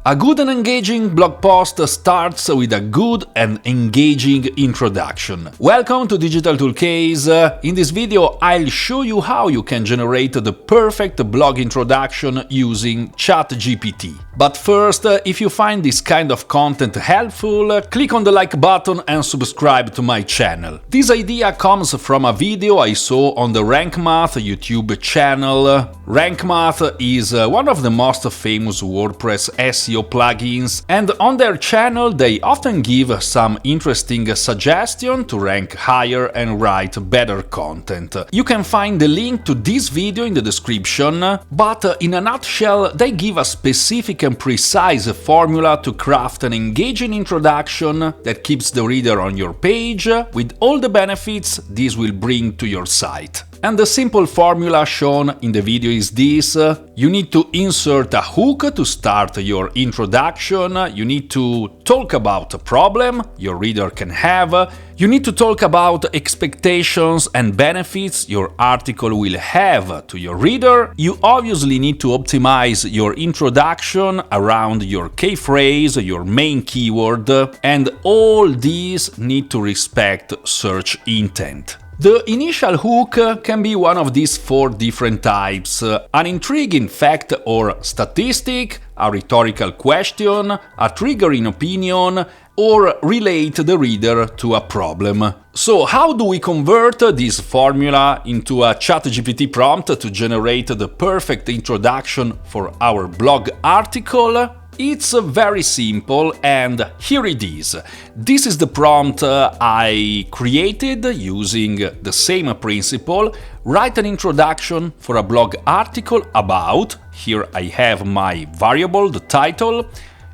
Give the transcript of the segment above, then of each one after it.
A good and engaging blog post starts with a good and engaging introduction. Welcome to Digital Toolcase. In this video, I'll show you how you can generate the perfect blog introduction using ChatGPT. But first, if you find this kind of content helpful, click on the like button and subscribe to my channel. This idea comes from a video I saw on the Rank Math YouTube channel. Rank Math is one of the most famous WordPress SEO plugins, and on their channel they often give some interesting suggestions to rank higher and write better content. You can find the link to this video in the description, but in a nutshell they give a specific and precise formula to craft an engaging introduction that keeps the reader on your page with all the benefits this will bring to your site. And the simple formula shown in the video is this. You need to insert a hook to start your introduction, you need to talk about a problem your reader can have, you need to talk about expectations and benefits your article will have to your reader, you obviously need to optimize your introduction around your key phrase, your main keyword, and all these need to respect search intent. The initial hook can be one of these four different types: an intriguing fact or statistic, a rhetorical question, a triggering opinion, or relate the reader to a problem. So how do we convert this formula into a ChatGPT prompt to generate the perfect introduction for our blog article? It's very simple, and here it is. This is the prompt I created using the same principle. Write an introduction for a blog article about, here I have my variable, the title,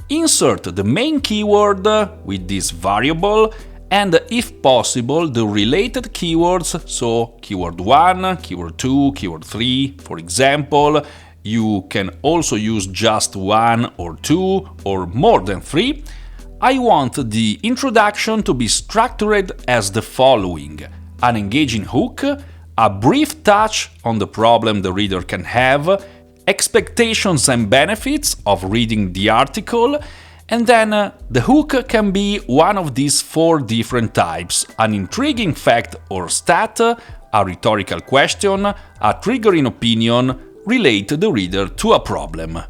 insert the main keyword with this variable, and if possible the related keywords, so keyword 1, keyword 2, keyword 3, for example. You can also use just 1 or 2 or more than 3. I want the introduction to be structured as the following: an engaging hook, a brief touch on the problem the reader can have, expectations and benefits of reading the article, and then the hook can be one of these four different types: an intriguing fact or stat, a rhetorical question, a triggering opinion, relate the reader to a problem.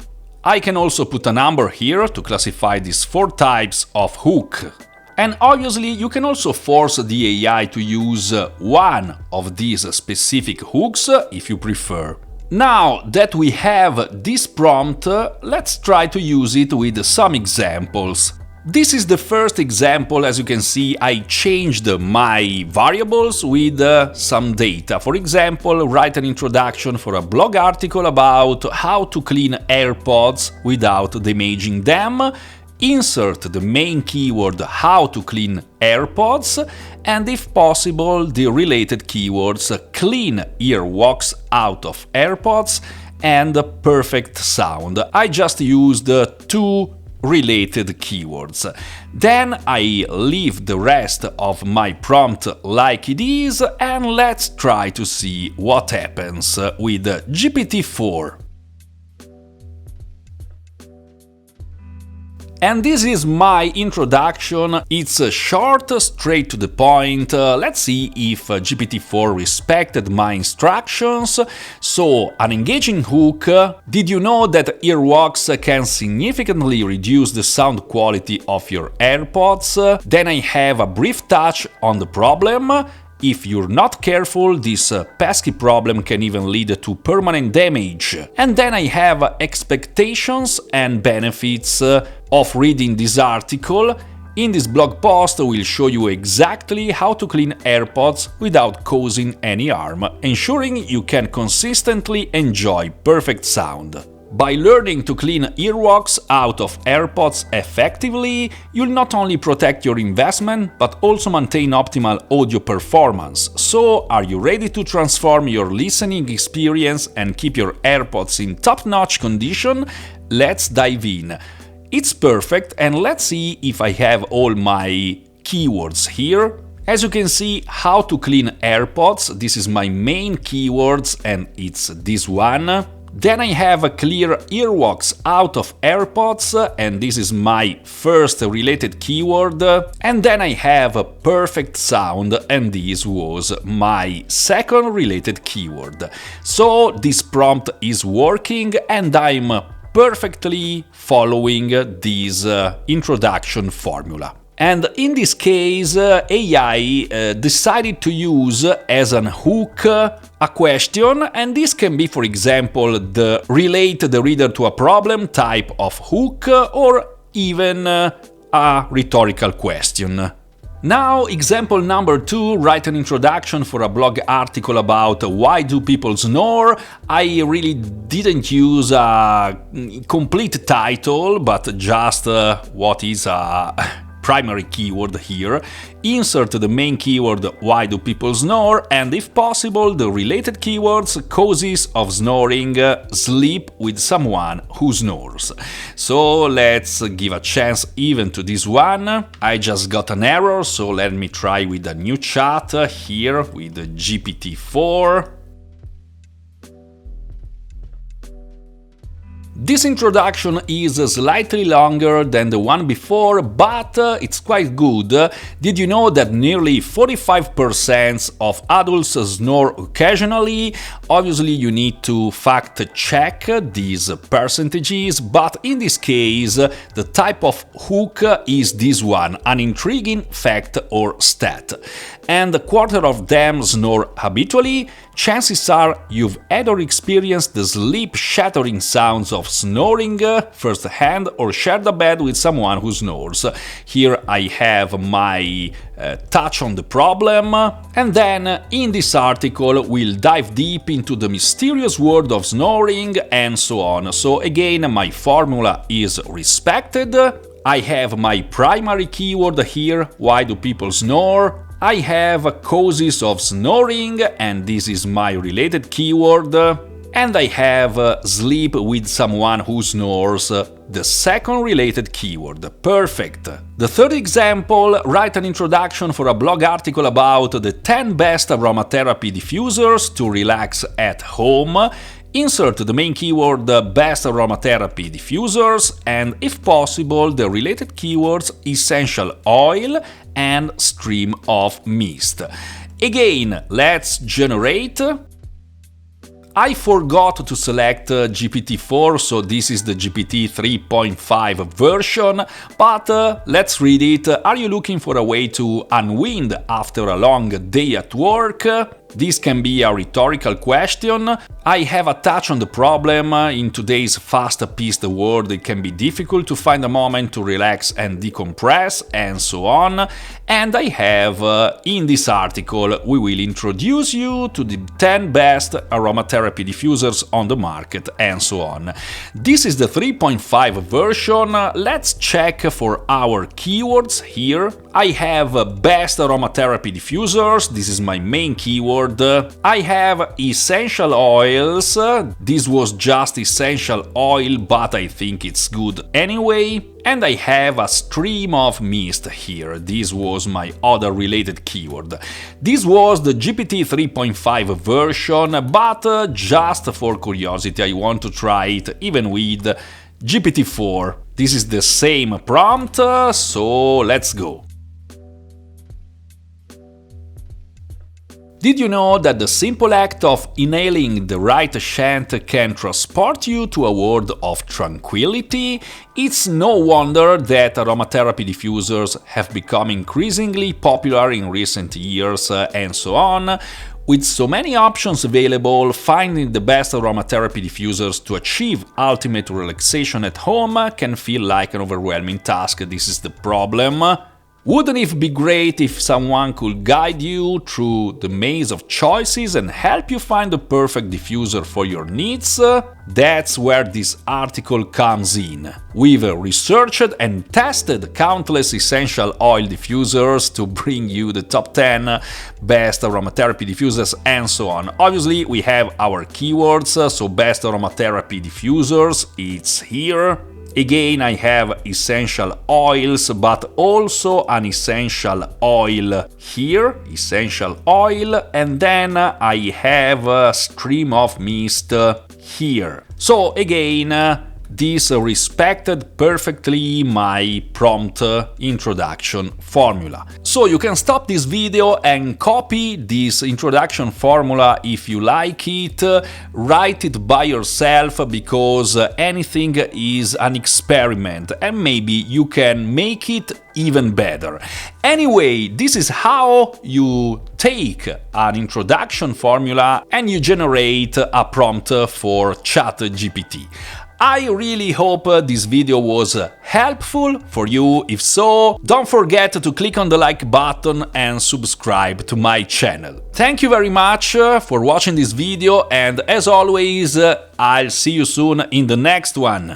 I can also put a number here to classify these four types of hook. And obviously you can also force the AI to use one of these specific hooks if you prefer. Now that we have this prompt, let's try to use it with some examples. This is the first example. As you can see, I changed my variables with some data. For example, write an introduction for a blog article about how to clean AirPods without damaging them. Insert the main keyword how to clean AirPods, and if possible the related keywords clean earwax out of AirPods and perfect sound. I just used two related keywords. Then I leave the rest of my prompt like it is, and let's try to see what happens with GPT-4. And this is my introduction. It's short, straight to the point. Let's see if GPT-4 respected my instructions. So, an engaging hook. Did you know that earwax can significantly reduce the sound quality of your AirPods? Then I have a brief touch on the problem. If you're not careful, this pesky problem can even lead to permanent damage. And then I have expectations and benefits of reading this article. In this blog post, we'll show you exactly how to clean AirPods without causing any harm, ensuring you can consistently enjoy perfect sound. By learning to clean earwax out of AirPods effectively, you'll not only protect your investment, but also maintain optimal audio performance. So, are you ready to transform your listening experience and keep your AirPods in top-notch condition? Let's dive in. It's perfect, and let's see if I have all my keywords here. As you can see, how to clean AirPods, this is my main keywords, and it's this one. Then I have a clear earwax out of AirPods, and this is my first related keyword. And then I have a perfect sound, and this was my second related keyword. So this prompt is working, and I'm perfectly following this introduction formula. And in this case, AI decided to use as an hook a question, and this can be, for example, the relate the reader to a problem type of hook, or even a rhetorical question. Now, example number 2, write an introduction for a blog article about why do people snore. I really didn't use a complete title, but just what is a primary keyword here. Insert the main keyword why do people snore, and if possible the related keywords causes of snoring, sleep with someone who snores. So let's give a chance even to this one. I just got an error, so let me try with a new chat here with GPT-4. This introduction is slightly longer than the one before, but it's quite good. Did you know that nearly 45% of adults snore occasionally? Obviously, you need to fact-check these percentages, but in this case, the type of hook is this one, an intriguing fact or stat. And a quarter of them snore habitually. Chances are you've had or experienced the sleep-shattering sounds of snoring firsthand, or shared a bed with someone who snores. Here I have my touch on the problem, and then in this article we'll dive deep into the mysterious world of snoring and so on. So again, my formula is respected. I have my primary keyword here, why do people snore? I have causes of snoring, and this is my related keyword. And I have sleep with someone who snores, the second related keyword. Perfect. The third example, write an introduction for a blog article about the 10 best aromatherapy diffusers to relax at home. Insert the main keyword best aromatherapy diffusers, and if possible the related keywords essential oil and stream of mist. Again, let's generate. I forgot to select GPT-4, so this is the GPT 3.5 version, but let's read it. Are you looking for a way to unwind after a long day at work? This can be a rhetorical question. I have a touch on the problem. In today's fast-paced world, it can be difficult to find a moment to relax and decompress, and so on. And I have, in this article, we will introduce you to the 10 best aromatherapy diffusers on the market, and so on. This is the 3.5 version. Let's check for our keywords here. I have best aromatherapy diffusers. This is my main keyword. I have essential oils. This was just essential oil, but I think it's good anyway. And I have a stream of mist here. This was my other related keyword. This was the GPT 3.5 version, but just for curiosity, I want to try it even with GPT-4. This is the same prompt, so let's go. Did you know that the simple act of inhaling the right scent can transport you to a world of tranquility? It's no wonder that aromatherapy diffusers have become increasingly popular in recent years, and so on. With so many options available, finding the best aromatherapy diffusers to achieve ultimate relaxation at home can feel like an overwhelming task. This is the problem. Wouldn't it be great if someone could guide you through the maze of choices and help you find the perfect diffuser for your needs? That's where this article comes in. We've researched and tested countless essential oil diffusers to bring you the top 10 best aromatherapy diffusers and so on. Obviously, we have our keywords, so best aromatherapy diffusers, it's here. Again, I have essential oils, but also an essential oil here, essential oil, and then I have a stream of mist here. So again, this respected perfectly my prompt introduction formula. So you can stop this video and copy this introduction formula if you like it, write it by yourself because anything is an experiment and maybe you can make it even better. Anyway, this is how you take an introduction formula and you generate a prompt for ChatGPT. I really hope this video was helpful for you. If so, don't forget to click on the like button and subscribe to my channel. Thank you very much for watching this video, and as always, I'll see you soon in the next one.